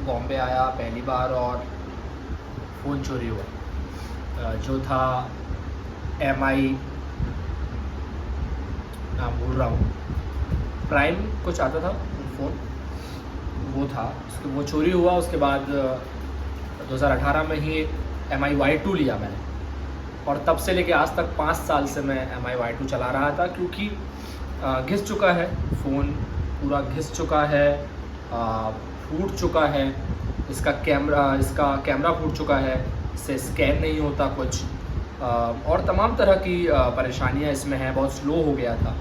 बॉम्बे आया पहली बार और फ़ोन चोरी हुआ, जो था MI, नाम भूल रहा हूँ, प्राइम कुछ आता था फ़ोन, वो था। वो चोरी हुआ। उसके बाद 2018 में ही MI Y2 लिया मैंने, और तब से लेके आज तक 5 साल से मैं MI Y2 चला रहा था, क्योंकि घिस चुका है फ़ोन, पूरा घिस चुका है, फूट चुका है, इसका कैमरा फूट चुका है, इससे स्कैन नहीं होता कुछ, और तमाम तरह की परेशानियां इसमें हैं। बहुत स्लो हो गया था।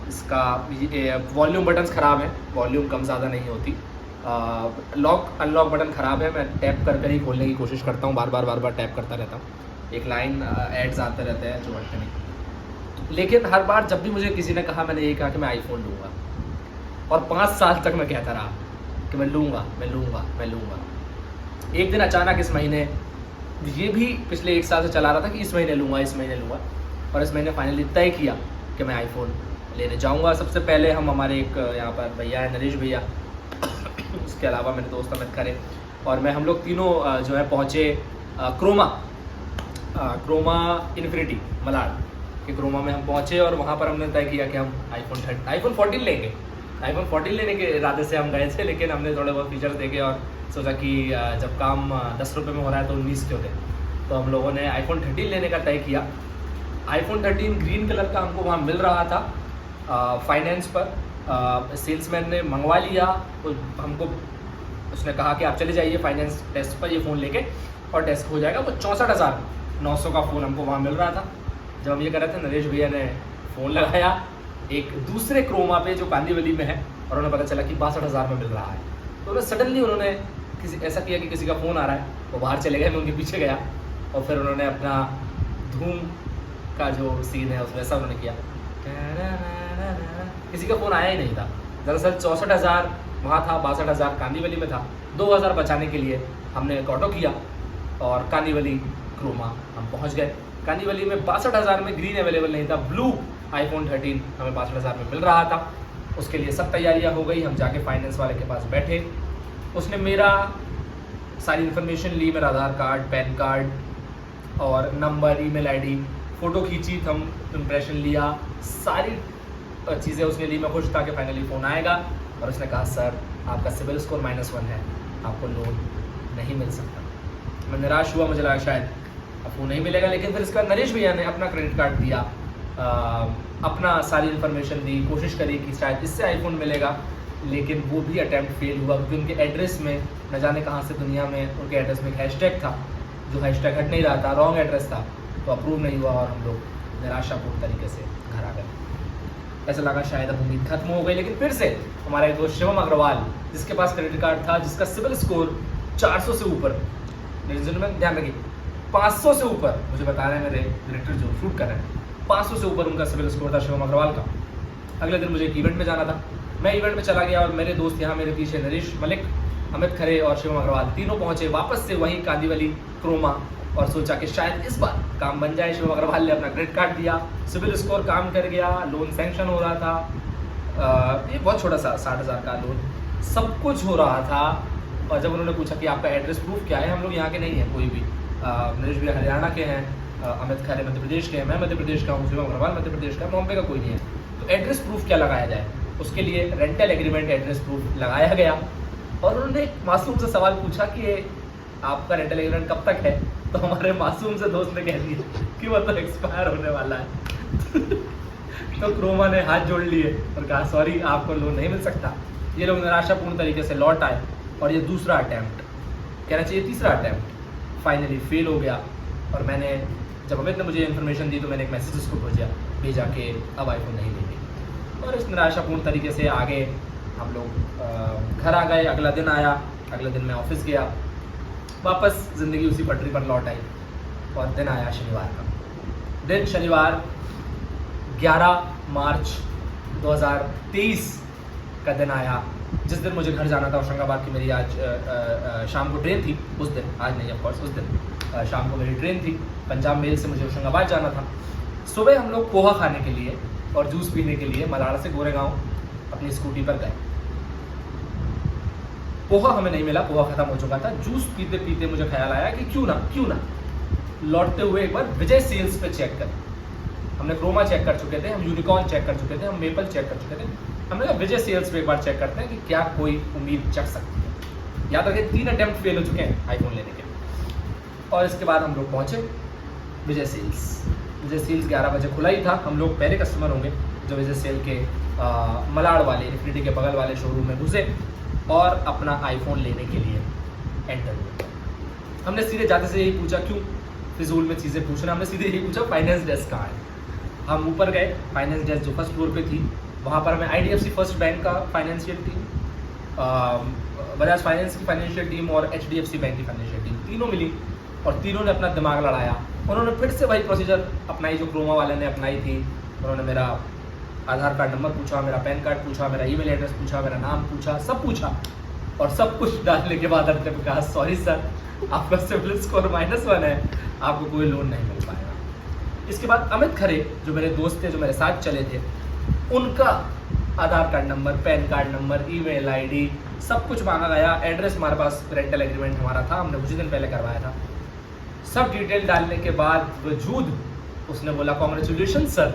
इसका वॉल्यूम बटन्स ख़राब हैं, वॉल्यूम कम ज़्यादा नहीं होती। लॉक अनलॉक बटन ख़राब है, मैं टैप कर ही खोलने की कोशिश करता हूँ, बार बार टैप करता रहता हूँ। एक लाइन एड्स आते रहते हैं जो हटते नहीं। लेकिन हर बार जब भी मुझे किसी ने कहा, मैंने यही कहा कि मैं आईफोन लूँगा, और 5 साल तक मैं कहता रहा कि मैं लूँगा। एक दिन अचानक इस महीने, ये भी पिछले 1 साल से चला रहा था कि इस महीने लूँगा, और इस महीने फाइनली तय किया कि मैं आईफोन लेने जाऊँगा। सबसे पहले हम हमारे एक यहाँ पर भैया है, नरेश भैया, उसके अलावा मेरे दोस्त अमित खरे और मैं, हम लोग तीनों जो है पहुँचे क्रोमा इन्फिनिटी मलाड के क्रोमा में हम पहुँचे, और वहाँ पर हमने तय किया कि हम आईफोन 14 लेंगे। आईफोन 14 लेने के इरादे से हम गए थे, लेकिन हमने थोड़े बहुत फीचर्स देखे और सोचा कि जब काम 10 रुपये में हो रहा है तो 19 क्यों दें। तो हम लोगों ने आईफोन 13 लेने का तय किया। आईफोन 13 ग्रीन कलर का हमको वहाँ मिल रहा था फाइनेंस पर। सेल्समैन ने मंगवा लिया, तो हमको उसने कहा कि आप चले जाइए फाइनेंस डेस्क पर, ये फ़ोन लेके, और डेस्क हो जाएगा। वो 64,900 का फ़ोन हमको वहाँ मिल रहा था। जब हम ये कर रहे थे, नरेश भैया ने फ़ोन लगाया एक दूसरे क्रोमा पे जो कांदीवली में है, और उन्हें पता चला कि 62,000 में मिल रहा है। तो उन्होंने ऐसा किया कि किसी का फ़ोन आ रहा है, वो बाहर चले गए, मैं उनके पीछे गया, और फिर उन्होंने अपना धूम का जो सीन है उस वैसा उन्होंने किया। किसी का फ़ोन आया ही नहीं था। दरअसल 64,000 वहाँ था, 62,000 कांदीवली में था। 2,000 बचाने के लिए हमने एक ऑटो किया और कांदीवली क्रोमा हम पहुँच गए। कांदीवली में 62,000 में ग्रीन अवेलेबल नहीं था, ब्लू आईफोन 13 हमें 62,000 में मिल रहा था। उसके लिए सब तैयारियां हो गई। हम जाके फाइनेंस वाले के पास बैठे, उसने मेरा सारी इन्फॉर्मेशन ली, मेरा आधार कार्ड, पैन कार्ड और नंबर, ईमेल आईडी, फ़ोटो खींची, थंब इम्प्रेशन लिया, सारी चीज़ें उसने ली। मैं खुश था कि फाइनली फ़ोन आएगा, और उसने कहा सर आपका सिबिल स्कोर -1 है, आपको लोन नहीं मिल सकता। मैं निराश हुआ, मुझे लगा शायद अब फ़ोन नहीं मिलेगा। लेकिन फिर इसके बाद नरेश भैया ने अपना क्रेडिट कार्ड दिया, अपना सारी इन्फॉर्मेशन दी, कोशिश करी कि शायद इससे आईफोन मिलेगा, लेकिन वो भी अटैम्प्ट फेल हुआ, क्योंकि उनके एड्रेस में न जाने कहाँ से दुनिया में उनके एड्रेस में एक हैशटैग था, जो हैशटैग हट नहीं रहा था, रॉन्ग एड्रेस था, तो अप्रूव नहीं हुआ, और हम लोग निराशापूर्ण तरीके से घर आ गए। ऐसा लगा शायद अब उम्मीद खत्म हो गई। लेकिन फिर से हमारा एक दोस्त शिवम अग्रवाल, जिसके पास क्रेडिट कार्ड था, जिसका सिबिल स्कोर 400 से ऊपर, में ध्यान रखिए 500 से ऊपर, मुझे बता रहे हैं मेरे डायरेक्टर जो शूट कर रहे हैं, 500 से ऊपर उनका सिविल स्कोर था शिवम अग्रवाल का। अगले दिन मुझे एक इवेंट में जाना था, मैं इवेंट में चला गया, और मेरे दोस्त यहाँ मेरे पीछे, नरेश मलिक, अमित खरे और शिवम अग्रवाल, तीनों पहुँचे वापस से वहीं कांदीवली क्रोमा, और सोचा कि शायद इस बार काम बन जाए। शिवम अग्रवाल ने अपना क्रेडिट कार्ड दिया, सिविल स्कोर काम कर गया, लोन सैंक्शन हो रहा था, ये बहुत छोटा सा 60,000 का लोन, सब कुछ हो रहा था। और जब उन्होंने पूछा कि आपका एड्रेस प्रूफ क्या है, हम लोग यहाँ के नहीं हैं कोई भी, नरेश भैया हरियाणा के हैं, अमित खरे मध्य प्रदेश के हैं, मैं मध्य प्रदेश का हूँ, शिवम अग्रवाल मध्य प्रदेश का, बॉम्बे का कोई नहीं है, तो एड्रेस प्रूफ क्या लगाया जाए। उसके लिए रेंटल एग्रीमेंट एड्रेस प्रूफ लगाया गया, और उन्होंने एक मासूम से सवाल पूछा कि आपका रेंटल एग्रीमेंट कब तक है, तो हमारे मासूम से दोस्त ने कह दिया कि वो तो एक्सपायर होने वाला है। तो क्रोमा ने हाथ जोड़ लिए और कहा सॉरी, आपको लोन नहीं मिल सकता। ये लोग निराशापूर्ण तरीके से लौट आए, और ये दूसरा अटैम्प्ट, कहना चाहिए तीसरा अटैम्प्ट, फाइनली फेल हो गया। और मैंने, जब अमित ने मुझे इन्फॉर्मेशन दी, तो मैंने एक मैसेज उसको भेजा कि अब आईफोन नहीं लेंगे। और इस निराशापूर्ण तरीके से आगे हम लोग घर आ गए। अगला दिन आया, अगले दिन मैं ऑफिस गया, वापस ज़िंदगी उसी पटरी पर लौट आई, और दिन आया शनिवार का। दिन शनिवार 11 मार्च 2023 का दिन आया, जिस दिन मुझे घर जाना था होशंगाबाद की। मेरी आज शाम को ट्रेन थी, उस दिन, आज नहीं ऑफकोर्स, उस दिन शाम को मेरी ट्रेन थी, पंजाब मेल से मुझे होशंगाबाद जाना था। सुबह हम लोग पोहा खाने के लिए और जूस पीने के लिए मलाड़ा से गोरेगांव अपनी स्कूटी पर गए। पोहा हमें नहीं मिला, पोहा खत्म हो चुका था। जूस पीते पीते मुझे ख्याल आया कि क्यों ना लौटते हुए एक बार विजय सेल्स पे चेक करें। हमने क्रोमा चेक कर चुके थे, हम यूनिकॉर्न चेक कर चुके थे, हम मेपल चेक कर चुके थे। हमने कहा विजय सेल्स पे एक बार चेक करते हैं कि क्या कोई उम्मीद जग सकती है। याद रखिए 3 अटेम्प्ट फेल हो चुके हैं आईफोन लेने के। और इसके बाद हम लोग पहुँचे विजय सेल्स। विजय सेल्स 11 बजे खुला ही था। हम लोग पहले कस्टमर होंगे जो विजय सेल के मलाड़ वाले इन्फिनिटी के बगल वाले शोरूम में घुसे और अपना आईफोन लेने के लिए एंटर हुए। हमने सीधे जाते से यही पूछा, क्यों फिजूल में चीज़ें पूछना, हमने सीधे यही पूछा फाइनेंस डेस्क कहाँ है। हम ऊपर गए, फाइनेंस डेस्क जो फर्स्ट फ्लोर पे थी, वहाँ पर हमें IDFC फर्स्ट बैंक का फाइनेंशियल टीम, बजाज फाइनेंस की फाइनेंशियल टीम और HDFC बैंक की फाइनेंशियल टीम तीनों मिली और तीनों ने अपना दिमाग लड़ाया। उन्होंने फिर से वही प्रोसीजर अपनाई जो क्रोमा वाले ने अपनाई थी। उन्होंने मेरा आधार कार्ड नंबर पूछा, मेरा पैन कार्ड पूछा, मेरा ईमेल एड्रेस पूछा, मेरा नाम पूछा, सब पूछा। और सब कुछ डालने के बाद हमने कहा सॉरी सर, आपका सिबिल स्कोर -1 है, आपको कोई लोन नहीं मिल पाएगा। इसके बाद अमित खरे जो मेरे दोस्त थे, जो मेरे साथ चले थे, उनका Aadhaar card number, PAN card number, email ID सब कुछ मांगा गया। एड्रेस हमारे पास रेंटल एग्रीमेंट हमारा था, हमने कुछ दिन पहले करवाया था। सब डिटेल डालने के बाद वजूद उसने बोला कॉन्ग्रेचुलेशन सर,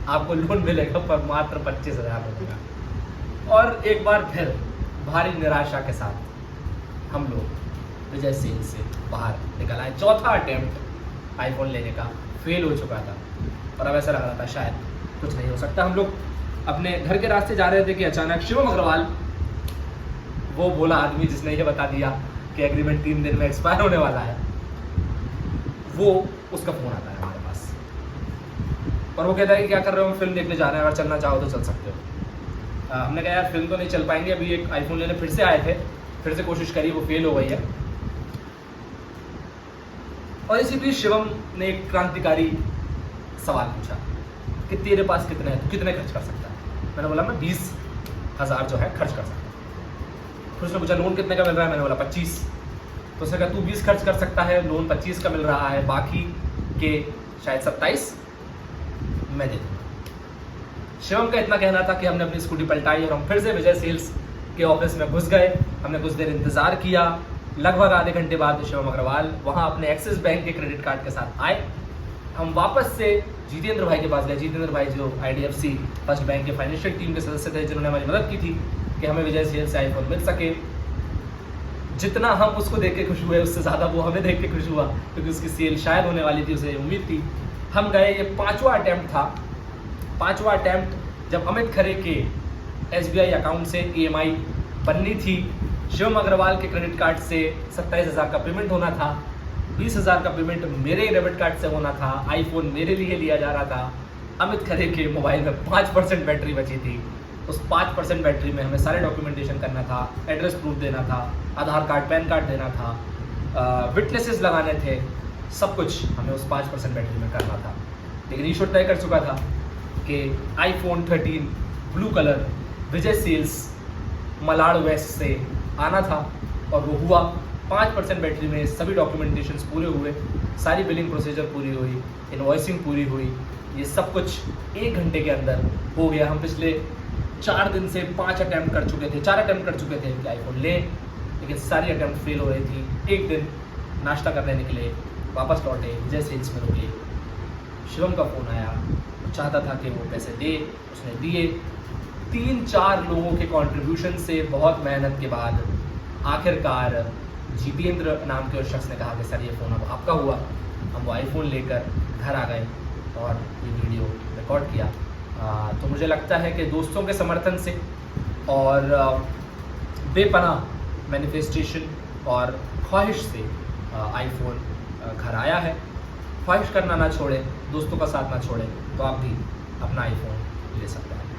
आपको लोन मिलेगा पर मात्र 25,000 मिलेगा। और एक बार फिर भारी निराशा के साथ हम लोग विजय सेल से बाहर निकल आए। चौथा अटेम्प्ट आईफोन लेने का फेल हो चुका था और अब ऐसा लग रहा था शायद कुछ नहीं हो सकता। हम लोग अपने घर के रास्ते जा रहे थे कि अचानक शिवम अग्रवाल, वो बोला आदमी जिसने ये बता दिया कि एग्रीमेंट 3 दिन में एक्सपायर होने वाला है, वो उसका फ़ोन आता है हमारे पास और वो कहता है कि क्या कर रहे हो, हम फिल्म देखने जा रहे हैं, अगर चलना चाहो तो चल सकते हो। हमने कहा यार फिल्म तो नहीं चल पाएंगे, अभी एक आईफोन लेने फिर से आए थे, फिर से कोशिश करी, वो फेल हो गई है। और इसी बीच शिवम ने एक क्रांतिकारी सवाल पूछा कि तेरे पास कितने हैं, तो कितने खर्च कर सकता है। मैंने बोला मैं 20,000 जो है खर्च कर सकता हूँ। फिर उसने पूछा लोन कितने का मिल रहा है, मैंने बोला 25। तो उसने कहा तू 20 खर्च कर सकता है, लोन 25 का मिल रहा है, बाकी के शायद 27 मैं दे दूँगा। शिवम का इतना कहना था कि हमने अपनी स्कूटी पलटाई और हम फिर से विजय सेल्स के ऑफिस में घुस गए। हमने कुछ देर इंतज़ार किया। लगभग आधे घंटे बाद शिवम अग्रवाल वहाँ अपने एक्सिस बैंक के क्रेडिट कार्ड के साथ आए। हम वापस से जितेंद्र भाई के पास गए। जितेंद्र भाई जो IDFC फर्स्ट बैंक के फाइनेंशियल टीम के सदस्य थे, जिन्होंने हमारी मदद की थी कि हमें विजय सेल्स से आईफोन मिल सके। जितना हम उसको देख के खुश हुए, उससे ज़्यादा वो हमें देख के खुश हुआ, क्योंकि उसकी सेल शायद होने वाली थी, उसे उम्मीद थी। हम गए, ये 5वां अटैम्प्ट था। 5वां अटैम्प्ट जब अमित खरे के SBI अकाउंट से EMI बननी थी, शिवम अग्रवाल के क्रेडिट कार्ड से 27,000 का पेमेंट होना था, 20,000 का पेमेंट मेरे डेबिट कार्ड से होना था, आईफोन मेरे लिए लिया जा रहा था। अमित खरे के मोबाइल में 5% बैटरी बची थी। उस 5% बैटरी में हमें सारे डॉक्यूमेंटेशन करना था, एड्रेस प्रूफ देना था, आधार कार्ड, पैन कार्ड देना था, विटनेसेस लगाने थे, सब कुछ हमें उस 5% बैटरी में करना था। लेकिन ईश्वर तय कर चुका था कि iPhone 13 ब्लू कलर विजय सेल्स मलाड़ वेस्ट से आना था और वो हुआ। 5% बैटरी में सभी डॉक्यूमेंटेशंस पूरे हुए, सारी बिलिंग प्रोसीजर पूरी हुई, इनवॉइसिंग पूरी हुई। ये सब कुछ 1 घंटे के अंदर हो गया। हम पिछले 4 दिन से 5 अटैम्प्ट कर चुके थे, 4 अटैम्प्ट कर चुके थे कि आईफोन लें, लेकिन सारी अटैम्प्ट फेल हो रही थी। एक दिन नाश्ता करने निकले, वापस लौटे, विजय सेल्स में रुके। शिवम का फ़ोन आया, वो चाहता था कि वो पैसे दे, उसने दिए। 3-4 लोगों के कंट्रीब्यूशन से बहुत मेहनत के बाद आखिरकार जितेंद्र नाम के उस शख्स ने कहा कि सर ये फ़ोन अब आपका हुआ। हम वो आईफोन लेकर घर आ गए और ये वीडियो रिकॉर्ड किया। तो मुझे लगता है कि दोस्तों के समर्थन से और बेपनाह मैनिफेस्टेशन और ख्वाहिश से आईफोन घर आया है। ख्वाहिश करना ना छोड़ें, दोस्तों का साथ ना छोड़ें, तो आप भी अपना आईफोन ले सकते हैं।